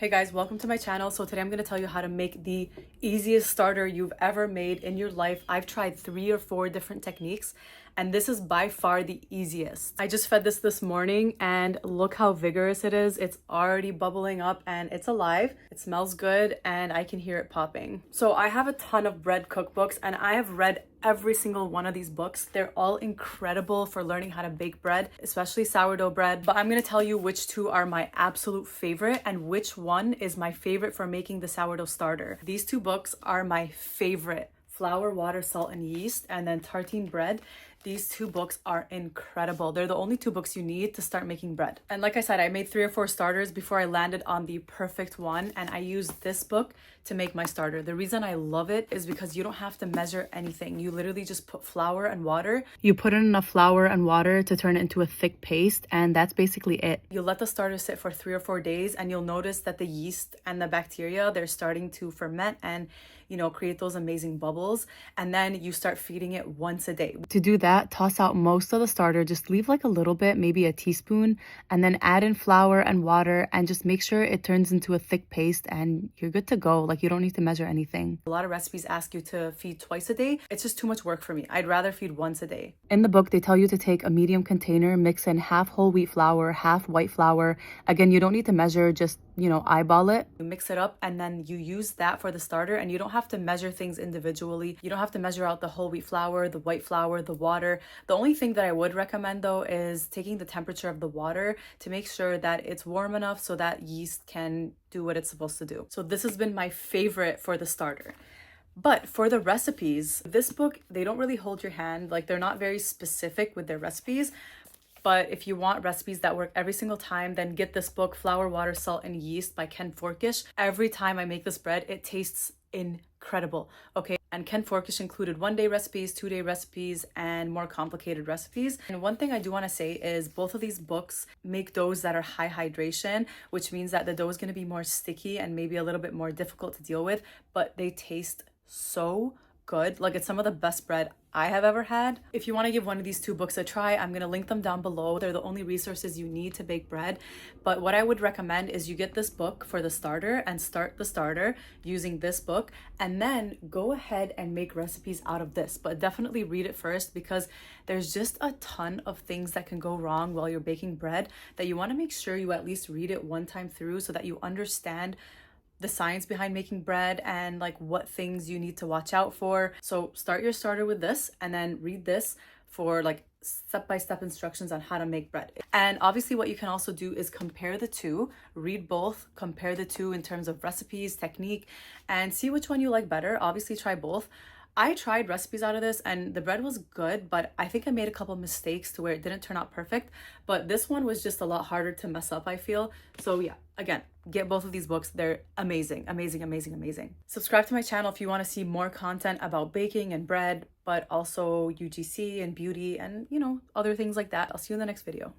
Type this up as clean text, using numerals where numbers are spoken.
Hey guys, welcome to my channel. So today I'm going to tell you how to make the easiest starter you've ever made in your life. I've tried 3 or 4 different techniques and this is by far the easiest. I just fed this morning and look how vigorous it is. It's already bubbling up and it's alive. It smells good and I can hear it popping. So I have a ton of bread cookbooks and I have read every single one of these books. They're all incredible for learning how to bake bread, especially sourdough bread. But I'm gonna tell you which 2 are my absolute favorite and which one is my favorite for making the sourdough starter. These 2 books are my favorite. Flour, Water, Salt, and Yeast, and then Tartine Bread. These 2 books are incredible. They're the only 2 books you need to start making bread. And like I said, I made 3 or 4 starters before I landed on the perfect one, and I used this book to make my starter. The reason I love it is because you don't have to measure anything. You literally just put flour and water. You put in enough flour and water to turn it into a thick paste, and that's basically it. You let the starter sit for 3 or 4 days, and you'll notice that the yeast and the bacteria, they're starting to ferment and create those amazing bubbles, and then you start feeding it once a day. To do that, toss out most of the starter, just leave like a little bit, maybe a teaspoon, and then add in flour and water and just make sure it turns into a thick paste and you're good to go. Like, you don't need to measure anything. A lot of recipes ask you to feed twice a day. It's just too much work for me. I'd rather feed once a day. In the book, they tell you to take a medium container, mix in half whole wheat flour, half white flour. Again, you don't need to measure, just eyeball it. You mix it up and then you use that for the starter, and you don't have to measure things individually. You don't have to measure out the whole wheat flour, the white flour, the water. The only thing that I would recommend though is taking the temperature of the water to make sure that it's warm enough so that yeast can do what it's supposed to do. So this has been my favorite for the starter. But for the recipes, this book, they don't really hold your hand. Like, they're not very specific with their recipes. But if you want recipes that work every single time, then get this book, Flour, Water, Salt, and Yeast by Ken Forkish. Every time I make this bread, it tastes incredible. Okay, and Ken Forkish included 1-day recipes, 2-day recipes, and more complicated recipes. And one thing I do want to say is both of these books make doughs that are high hydration, which means that the dough is going to be more sticky and maybe a little bit more difficult to deal with, but they taste so good. Like, it's some of the best bread I have ever had. If you want to give one of these 2 books a try, I'm going to link them down below. They're the only resources you need to bake bread. But what I would recommend is you get this book for the starter and start the starter using this book, and then go ahead and make recipes out of this. But definitely read it first, because there's just a ton of things that can go wrong while you're baking bread that you want to make sure you at least read it one time through so that you understand the science behind making bread and like what things you need to watch out for. So start your starter with this and then read this for like step-by-step instructions on how to make bread. And obviously what you can also do is compare the 2, read both, compare the 2 in terms of recipes, technique, and see which one you like better. Obviously try both. I tried recipes out of this and the bread was good, but I think I made a couple mistakes to where it didn't turn out perfect. But this one was just a lot harder to mess up, I feel. So yeah, again, get both of these books. They're amazing, amazing, amazing, amazing. Subscribe to my channel if you want to see more content about baking and bread, but also UGC and beauty and, other things like that. I'll see you in the next video.